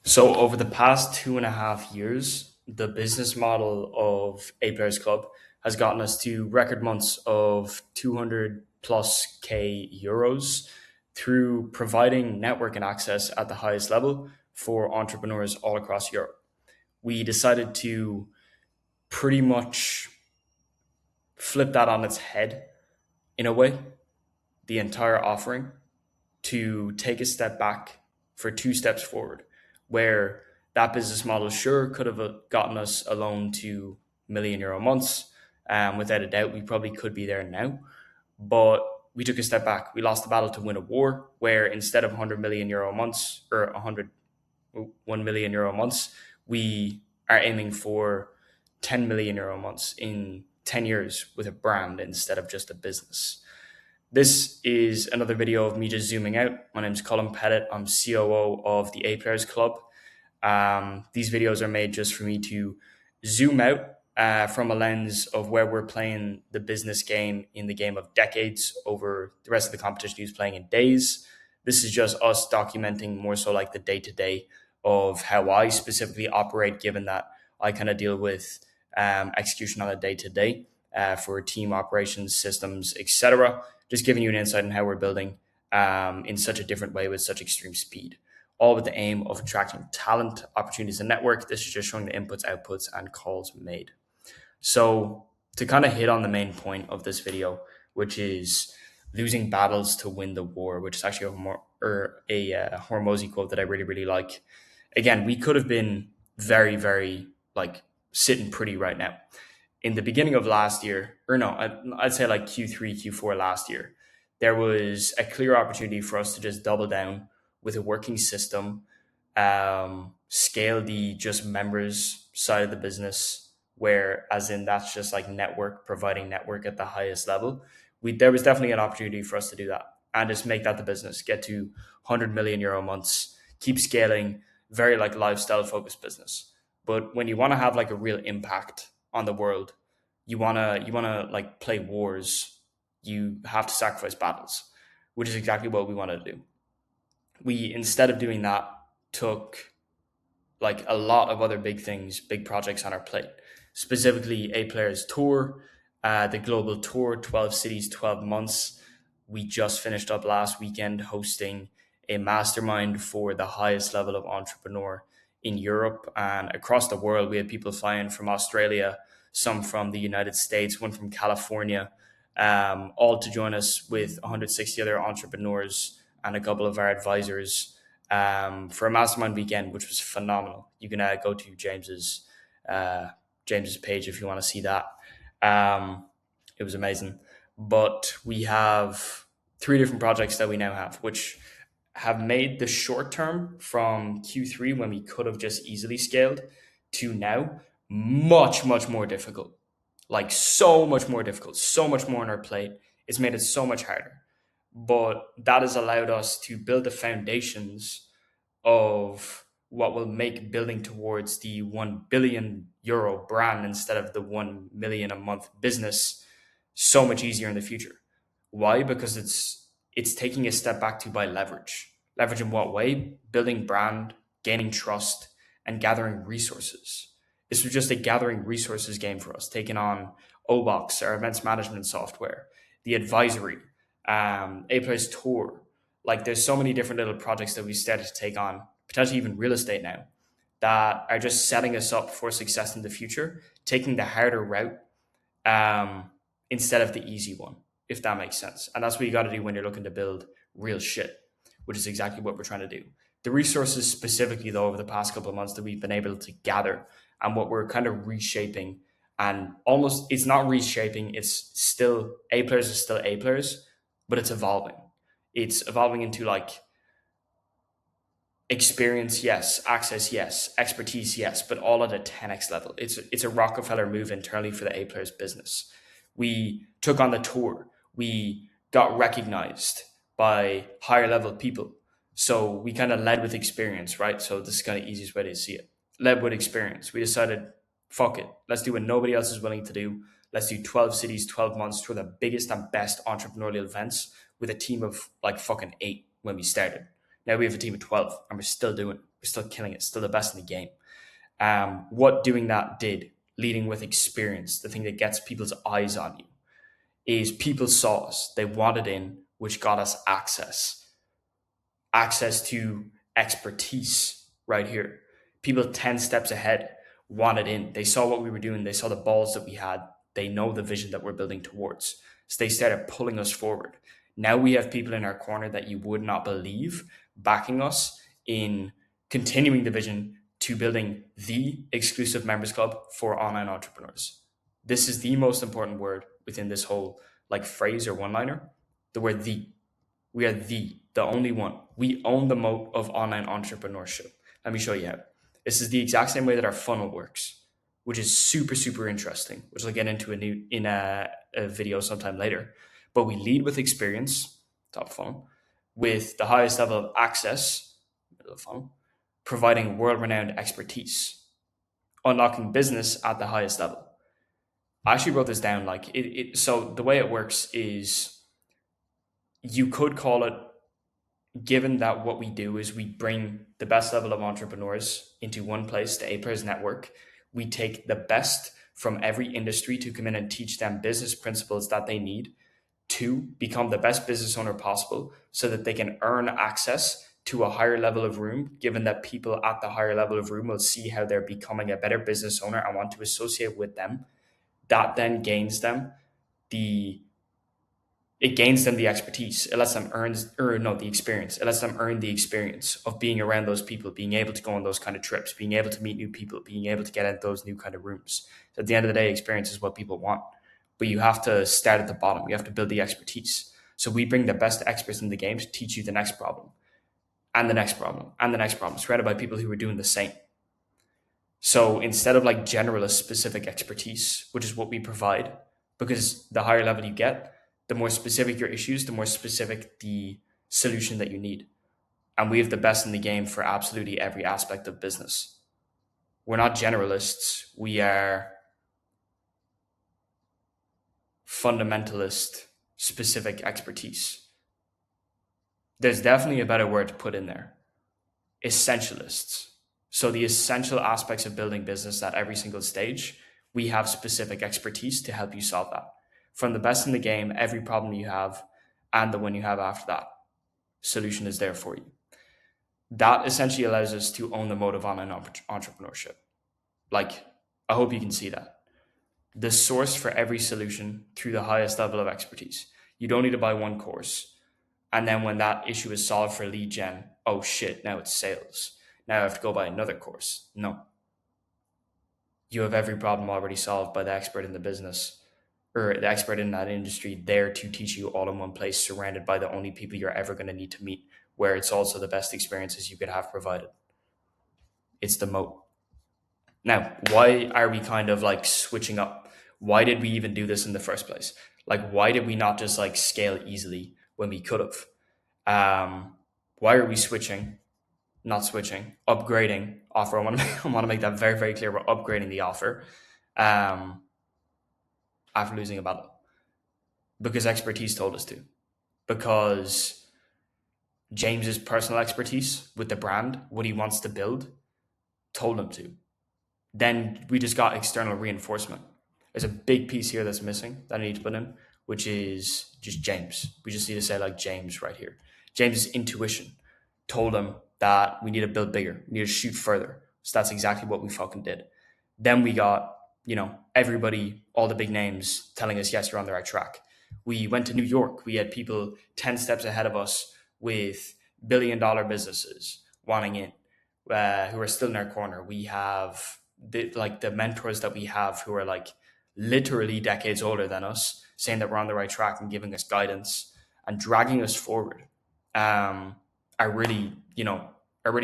So over the past 2.5 years, the business model of A Players Club has gotten us to record months of 200 plus K euros through providing network and access at the highest level for entrepreneurs all across Europe. We decided to pretty much flip that on its head in a way, the entire offering, to take a step back for two steps forward, where that business model sure could have gotten us a loan to million euro months. Without a doubt, we probably could be there now. But we took a step back. We lost the battle to win a war, where instead of 100 million euro months or 1 million euro months, we are aiming for 10 million euro months in 10 years with a brand instead of just a business. This is another video of me just zooming out. My name is Colin Pettit. I'm COO of the A Players Club. These videos are made just for me to zoom out from a lens of where we're playing the business game in the game of decades over the rest of the competition who's playing in days. This is just us documenting more so like the day to day of how I specifically operate, given that I kind of deal with execution on a day to day for team operations, systems, etc. Just giving you an insight on how we're building in such a different way with such extreme speed, all with the aim of attracting talent, opportunities, and network. This is just showing the inputs, outputs, and calls made. So to kind of hit on the main point of this video, which is losing battles to win the war, which is actually a Hormozy quote that I really, really like. Again, we could have been very, very like sitting pretty right now. In the beginning of last year, or no, I'd say like Q3, Q4 last year, there was a clear opportunity for us to just double down with a working system, scale the just members side of the business, where as in that's just like network, providing network at the highest level. There was definitely an opportunity for us to do that and just make that the business, get to 100 million euro months, keep scaling, very like lifestyle focused business. But when you want to have like a real impact on the world, you wanna like play wars, you have to sacrifice battles, which is exactly what we wanted to do. We, instead of doing that, took like a lot of other big things, big projects on our plate, specifically A Players Tour, the global tour, 12 cities, 12 months. We just finished up last weekend hosting a mastermind for the highest level of entrepreneur in Europe and across the world. We had people flying from Australia, some from the United States, one from California, all to join us with 160 other entrepreneurs and a couple of our advisors for a mastermind weekend, which was phenomenal. You can go to uh, James's page if you want to see that. It was amazing. But we have three different projects that we now have, which have made the short term from Q3 when we could have just easily scaled to now much, much more difficult. Like so much more difficult, so much more on our plate. It's made it so much harder. But that has allowed us to build the foundations of what will make building towards the 1 billion euro brand instead of the 1 million a month business so much easier in the future. Why? Because it's taking a step back to buy leverage. Leverage in what way? Building brand, gaining trust, and gathering resources. This was just a gathering resources game for us, taking on Obox, our events management software, the advisory, A Players Tour. Like there's so many different little projects that we started to take on, potentially even real estate now, that are just setting us up for success in the future, taking the harder route instead of the easy one, if that makes sense. And that's what you got to do when you're looking to build real shit, which is exactly what we're trying to do. The resources specifically, though, over the past couple of months that we've been able to gather and what we're kind of reshaping, and almost it's not reshaping, it's still A Players is still A Players, but it's evolving. It's evolving into like experience, yes, access, yes, expertise, yes, but all at a 10x level. It's a Rockefeller move internally for the A Players business. We took on the tour. We got recognized by higher level people. So we kind of led with experience, right? So this is kind of easiest way to see it. Led with experience. We decided, fuck it. Let's do what nobody else is willing to do. Let's do 12 cities, 12 months, two of the biggest and best entrepreneurial events with a team of like fucking eight when we started. Now we have a team of 12 and we're still doing it. We're still killing it, still the best in the game. What doing that did, leading with experience, the thing that gets people's eyes on you, is people saw us, they wanted in, which got us access to expertise right here. People 10 steps ahead wanted in. They saw what we were doing. They saw the balls that we had. They know the vision that we're building towards. So they started pulling us forward. Now we have people in our corner that you would not believe backing us in continuing the vision to building the exclusive members club for online entrepreneurs. This is the most important word within this whole like phrase or one-liner. The word the. We are the only one. We own the moat of online entrepreneurship. Let me show you how. This is the exact same way that our funnel works, which is super, super interesting, which I'll get into in a video sometime later. But we lead with experience, top funnel, with the highest level of access, middle of funnel, providing world-renowned expertise, unlocking business at the highest level. I actually wrote this down. So the way it works is you could call it, given that what we do is we bring the best level of entrepreneurs into one place, the A-Players Network. We take the best from every industry to come in and teach them business principles that they need to become the best business owner possible so that they can earn access to a higher level of room, given that people at the higher level of room will see how they're becoming a better business owner and want to associate with them. That then gains them the expertise. It lets them the experience. It lets them earn the experience of being around those people, being able to go on those kind of trips, being able to meet new people, being able to get into those new kind of rooms. So at the end of the day, experience is what people want. But you have to start at the bottom. You have to build the expertise. So we bring the best experts in the game to teach you the next problem and the next problem and the next problem, surrounded by people who are doing the same. So instead of like generalist specific expertise, which is what we provide, because the higher level you get, the more specific your issues, the more specific the solution that you need. And we have the best in the game for absolutely every aspect of business. We're not generalists. We are fundamentalist specific expertise. There's definitely a better word to put in there. Essentialists. So the essential aspects of building business at every single stage, we have specific expertise to help you solve that. From the best in the game, every problem you have and the one you have after that, solution is there for you. That essentially allows us to own the mode of online entrepreneurship. Like, I hope you can see that. The source for every solution through the highest level of expertise. You don't need to buy one course. And then when that issue is solved for lead gen, oh shit, now it's sales. Now I have to go buy another course. No. You have every problem already solved by the expert in the business or the expert in that industry there to teach you all in one place, surrounded by the only people you're ever going to need to meet, where it's also the best experiences you could have provided. It's the moat. Now, why are we kind of like switching up? Why did we even do this in the first place? Like, why did we not just like scale easily when we could have? Why are we switching? Not switching, upgrading offer. I want to make that very, very clear. We're upgrading the offer after losing a battle because expertise told us to. Because James's personal expertise with the brand, what he wants to build, told him to. Then we just got external reinforcement. There's a big piece here that's missing that I need to put in, which is just James. We just need to say like James right here. James's intuition told him that we need to build bigger, we need to shoot further. So that's exactly what we fucking did. Then we got, everybody, all the big names telling us, yes, you're on the right track. We went to New York. We had people 10 steps ahead of us with billion-dollar businesses wanting in, who are still in our corner. We have the mentors that we have who are like literally decades older than us, saying that we're on the right track and giving us guidance and dragging us forward. Are really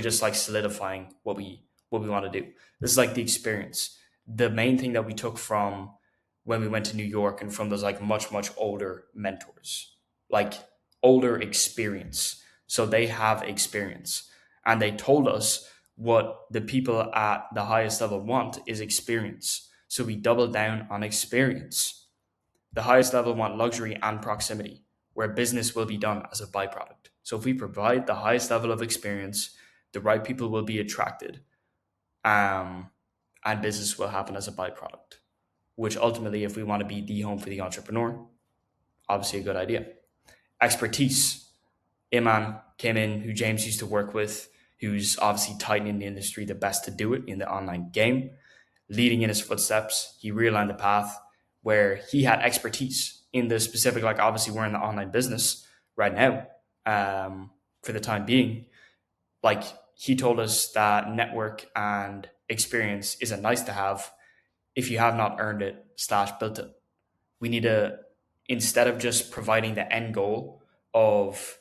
just like solidifying what we want to do. This is like the experience. The main thing that we took from when we went to New York and from those like much, much older mentors, like older experience. So they have experience and they told us what the people at the highest level want is experience. So we doubled down on experience. The highest level want luxury and proximity, where business will be done as a byproduct. So if we provide the highest level of experience, the right people will be attracted, um, and business will happen as a byproduct. Which ultimately, if we want to be the home for the entrepreneur, obviously a good idea. Expertise. Iman came in, who James used to work with, who's obviously tight in the industry, the best to do it in the online game. Leading in his footsteps, he realigned the path where he had expertise in the specific, like obviously we're in the online business right now, for the time being. Like he told us that network and experience is a nice to have if you have not earned it slash built it. We need to, instead of just providing the end goal of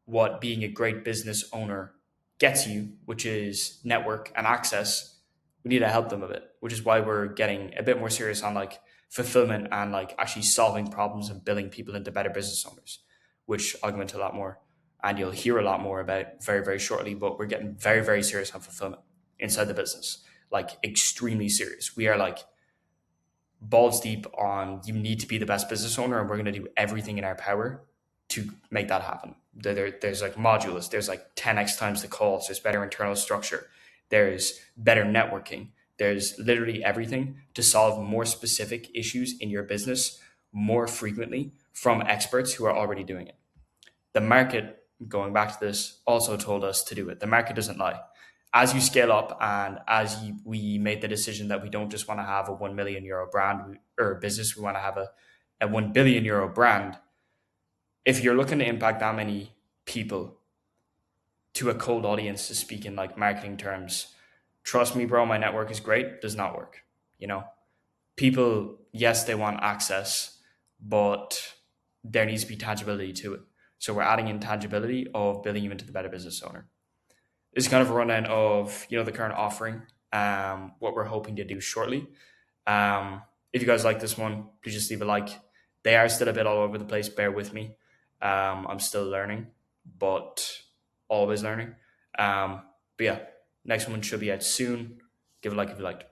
what being a great business owner gets you, which is network and access, we need to help them a bit, which is why we're getting a bit more serious on like fulfillment and like actually solving problems and building people into better business owners, which I'll go into a lot more and you'll hear a lot more about very, very shortly. But we're getting very, very serious on fulfillment inside the business, like extremely serious. We are like balls deep on you need to be the best business owner, and we're going to do everything in our power to make that happen. There's like modules, there's like 10x times the calls, there's better internal structure, there's better networking, there's literally everything to solve more specific issues in your business more frequently from experts who are already doing it. The market, going back to this, also told us to do it. The market doesn't lie. As you scale up and we made the decision that we don't just want to have a 1 million euro brand or business, we want to have a 1 billion euro brand. If you're looking to impact that many people to a cold audience, to speak in like marketing terms, trust me, bro, my network is great, does not work. You know, people, yes, they want access, but there needs to be tangibility to it. So we're adding in tangibility of building you into the better business owner. This is kind of a rundown of the current offering, what we're hoping to do shortly. If you guys like this one, please just leave a like. They are still a bit all over the place. Bear with me. I'm still learning, but always learning. But yeah, next one should be out soon. Give a like if you liked.